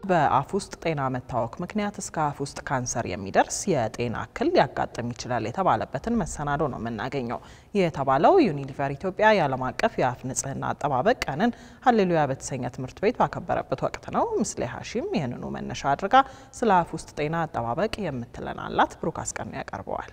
በአፍ ውስጥ ጤና መታወክ ምክንያት እስከ አፍ ውስጥ ካንሰር የሚደርስ የጤና እክል ሊያጋጥም ይችላል የተባለበትን መሰናዶ ነው የምናገኘው። የተባለው ዩኒሊቨር ኢትዮጵያ የዓለም አቀፍ የአፍ ንጽህና አጠባበቅ ቀንን ሃሌሉያ በተሰኘ ትምህርት ቤት ባከበረበት ወቅት ነው። ምስሌ ሀሺም ይህንኑ መነሻ አድርጋ ስለ አፍ ውስጥ ጤና አጠባበቅ የምትለናላት ብሩክ አስቀኑ ያቀርበዋል።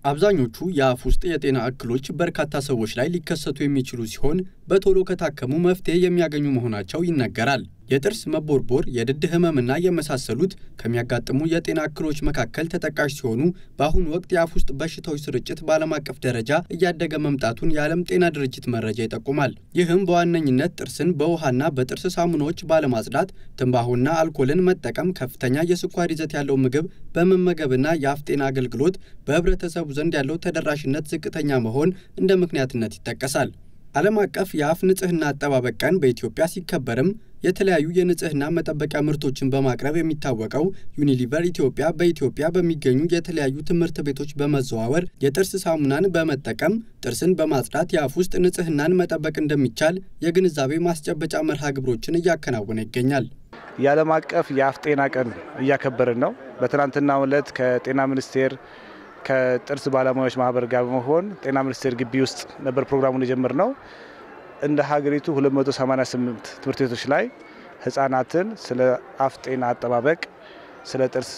አብዛኞቹ የአፍ ውስጥ የጤና እክሎች በርካታ ሰዎች ላይ ሊከሰቱ የሚችሉ ሲሆን በቶሎ ከታከሙ መፍትሄ የሚያገኙ መሆናቸው ይነገራል። የጥርስ መቦርቦር፣ የድድ ህመምና የመሳሰሉት ከሚያጋጥሙ የጤና እክሎች መካከል ተጠቃሽ ሲሆኑ በአሁኑ ወቅት የአፍ ውስጥ በሽታዎች ስርጭት በዓለም አቀፍ ደረጃ እያደገ መምጣቱን የዓለም ጤና ድርጅት መረጃ ይጠቁማል። ይህም በዋነኝነት ጥርስን በውሃና በጥርስ ሳሙናዎች ባለማጽዳት፣ ትንባሆና አልኮልን መጠቀም፣ ከፍተኛ የስኳር ይዘት ያለው ምግብ በመመገብና የአፍ ጤና አገልግሎት በህብረተሰቡ ዘንድ ያለው ተደራሽነት ዝቅተኛ መሆን እንደ ምክንያትነት ይጠቀሳል። ዓለም አቀፍ የአፍ ንጽህና አጠባበቅ ቀን በኢትዮጵያ ሲከበርም የተለያዩ የንጽህና መጠበቂያ ምርቶችን በማቅረብ የሚታወቀው ዩኒሊቨር ኢትዮጵያ በኢትዮጵያ በሚገኙ የተለያዩ ትምህርት ቤቶች በመዘዋወር የጥርስ ሳሙናን በመጠቀም ጥርስን በማጽዳት የአፍ ውስጥ ንጽህናን መጠበቅ እንደሚቻል የግንዛቤ ማስጨበጫ መርሃ ግብሮችን እያከናወነ ይገኛል። የዓለም አቀፍ የአፍ ጤና ቀን እያከበርን ነው። በትናንትናው ዕለት ከጤና ሚኒስቴር ከጥርስ ባለሙያዎች ማህበር ጋር በመሆን ጤና ሚኒስቴር ግቢ ውስጥ ነበር ፕሮግራሙን የጀመርነው። እንደ ሀገሪቱ 288 ትምህርት ቤቶች ላይ ህፃናትን ስለ አፍ ጤና አጠባበቅ፣ ስለ ጥርስ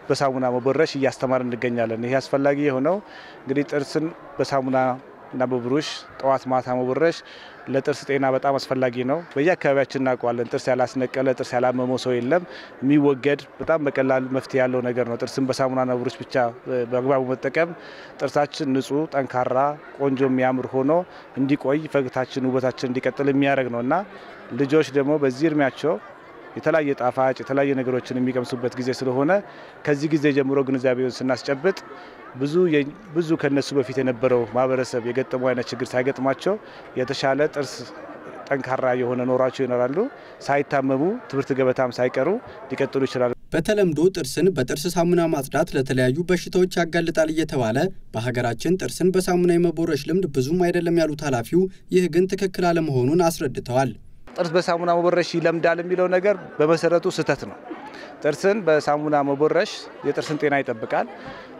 በሳሙና መቦረሽ እያስተማርን እንገኛለን። ይሄ አስፈላጊ የሆነው እንግዲህ ጥርስን በሳሙና እና በብሩሽ ጠዋት ማታ መቦረሽ ለጥርስ ጤና በጣም አስፈላጊ ነው። በየአካባቢያችን እናውቀዋለን። ጥርስ ያላስነቀለ ጥርስ ያላመመው ሰው የለም። የሚወገድ በጣም በቀላል መፍትሄ ያለው ነገር ነው። ጥርስን በሳሙናና በብሩሽ ብቻ በአግባቡ መጠቀም ጥርሳችን ንጹህ፣ ጠንካራ፣ ቆንጆ የሚያምር ሆኖ እንዲቆይ ፈገግታችን፣ ውበታችን እንዲቀጥል የሚያደርግ ነውና ልጆች ደግሞ በዚህ እድሜያቸው የተለያየ ጣፋጭ የተለያየ ነገሮችን የሚቀምሱበት ጊዜ ስለሆነ ከዚህ ጊዜ ጀምሮ ግንዛቤውን ስናስጨብጥ ብዙ ከነሱ በፊት የነበረው ማህበረሰብ የገጠመው አይነት ችግር ሳይገጥማቸው የተሻለ ጥርስ ጠንካራ የሆነ ኖራቸው ይኖራሉ። ሳይታመሙ ትምህርት ገበታም ሳይቀሩ ሊቀጥሉ ይችላሉ። በተለምዶ ጥርስን በጥርስ ሳሙና ማጽዳት ለተለያዩ በሽታዎች ያጋልጣል እየተባለ በሀገራችን ጥርስን በሳሙና የመቦረሽ ልምድ ብዙም አይደለም ያሉት ኃላፊው፣ ይህ ግን ትክክል አለመሆኑን አስረድተዋል። ጥርስ በሳሙና መቦረሽ ይለምዳል የሚለው ነገር በመሰረቱ ስህተት ነው። ጥርስን በሳሙና መቦረሽ የጥርስን ጤና ይጠብቃል።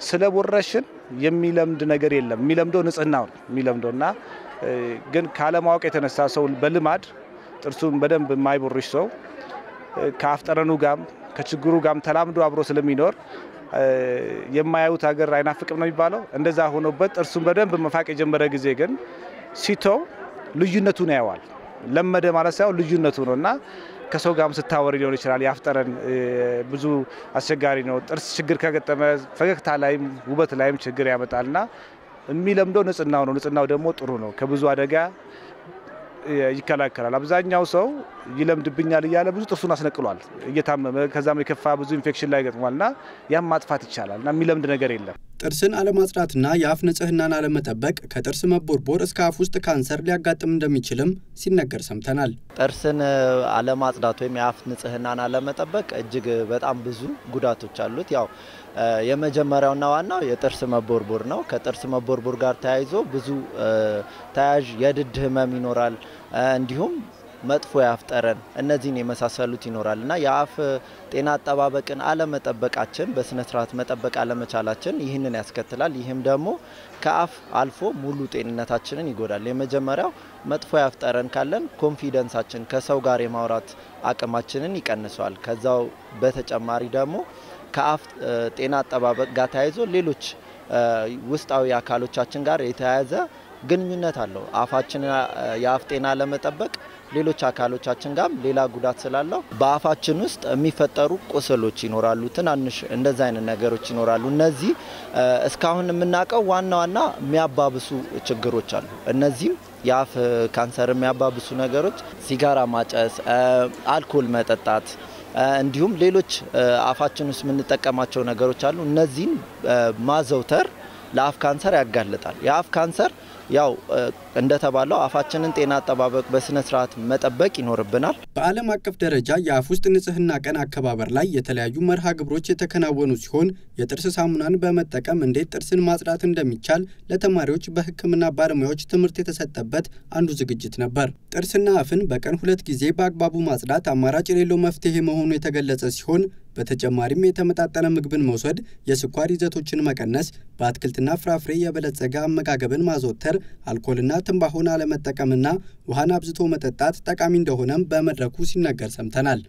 ስለ ቦረሽን የሚለምድ ነገር የለም። የሚለምደው ንጽህናው ነው የሚለምደውና ግን ካለማወቅ የተነሳ ሰው በልማድ ጥርሱን በደንብ የማይቦርሽ ሰው ከአፍጠረኑ ጋር ከችግሩ ጋር ተላምዶ አብሮ ስለሚኖር የማያዩት ሀገር አይናፍቅም ነው የሚባለው። እንደዛ ሆኖበት ጥርሱን በደንብ መፋቅ የጀመረ ጊዜ ግን ሲተው ልዩነቱን ያየዋል። ለመደ ማለት ሳይሆን ልዩነቱ ነውና ከሰው ጋርም ስታወሪ ሊሆን ይችላል። ያፍጠረን ብዙ አስቸጋሪ ነው። ጥርስ ችግር ከገጠመ ፈገግታ ላይም ውበት ላይም ችግር ያመጣልና የሚለምደው ንጽህናው ነው። ንጽህናው ደግሞ ጥሩ ነው፣ ከብዙ አደጋ ይከላከላል። አብዛኛው ሰው ይለምድብኛል እያለ ብዙ ጥርሱን አስነቅሏል እየታመመ ከዛም የከፋ ብዙ ኢንፌክሽን ላይ ገጥሟልና ያም ማጥፋት ይቻላልና የሚለምድ ነገር የለም። ጥርስን አለማጽዳትና የአፍ ንጽህናን አለመጠበቅ ከጥርስ መቦርቦር እስከ አፍ ውስጥ ካንሰር ሊያጋጥም እንደሚችልም ሲነገር ሰምተናል። ጥርስን አለማጽዳት ወይም የአፍ ንጽህናን አለመጠበቅ እጅግ በጣም ብዙ ጉዳቶች አሉት። ያው የመጀመሪያውና ዋናው የጥርስ መቦርቦር ነው። ከጥርስ መቦርቦር ጋር ተያይዞ ብዙ ተያያዥ የድድ ህመም ይኖራል። እንዲሁም መጥፎ ያፍጠረን እነዚህን የመሳሰሉት ይኖራልና የአፍ ጤና አጠባበቅን አለመጠበቃችን በስነ ስርዓት መጠበቅ አለመቻላችን ይህንን ያስከትላል። ይህም ደግሞ ከአፍ አልፎ ሙሉ ጤንነታችንን ይጎዳል። የመጀመሪያው መጥፎ ያፍጠረን ካለን ኮንፊደንሳችን ከሰው ጋር የማውራት አቅማችንን ይቀንሳል። ከዛው በተጨማሪ ደግሞ ከአፍ ጤና አጠባበቅ ጋር ተያይዞ ሌሎች ውስጣዊ አካሎቻችን ጋር የተያያዘ ግንኙነት አለው። አፋችን የአፍ ጤና ለመጠበቅ ሌሎች አካሎቻችን ጋር ሌላ ጉዳት ስላለው በአፋችን ውስጥ የሚፈጠሩ ቁስሎች ይኖራሉ። ትናንሽ እንደዛ አይነት ነገሮች ይኖራሉ። እነዚህ እስካሁን የምናውቀው ዋና የሚያባብሱ ችግሮች አሉ። እነዚህም የአፍ ካንሰር የሚያባብሱ ነገሮች ሲጋራ ማጨስ፣ አልኮል መጠጣት እንዲሁም ሌሎች አፋችን ውስጥ የምንጠቀማቸው ነገሮች አሉ። እነዚህን ማዘውተር ለአፍ ካንሰር ያጋልጣል። የአፍ ካንሰር ያው እንደተባለው አፋችንን ጤና አጠባበቅ በስነ ስርዓት መጠበቅ ይኖርብናል። በዓለም አቀፍ ደረጃ የአፍ ውስጥ ንጽህና ቀን አከባበር ላይ የተለያዩ መርሃ ግብሮች የተከናወኑ ሲሆን የጥርስ ሳሙናን በመጠቀም እንዴት ጥርስን ማጽዳት እንደሚቻል ለተማሪዎች በሕክምና ባለሙያዎች ትምህርት የተሰጠበት አንዱ ዝግጅት ነበር። ጥርስና አፍን በቀን 2 ጊዜ በአግባቡ ማጽዳት አማራጭ የሌለው መፍትሄ መሆኑ የተገለጸ ሲሆን በተጨማሪም የተመጣጠነ ምግብን መውሰድ፣ የስኳር ይዘቶችን መቀነስ፣ በአትክልትና ፍራፍሬ የበለጸገ አመጋገብን ማዘውተር፣ አልኮልና ትንባሆን አለመጠቀምና ውሃን አብዝቶ መጠጣት ጠቃሚ እንደሆነም በመድረኩ ሲነገር ሰምተናል።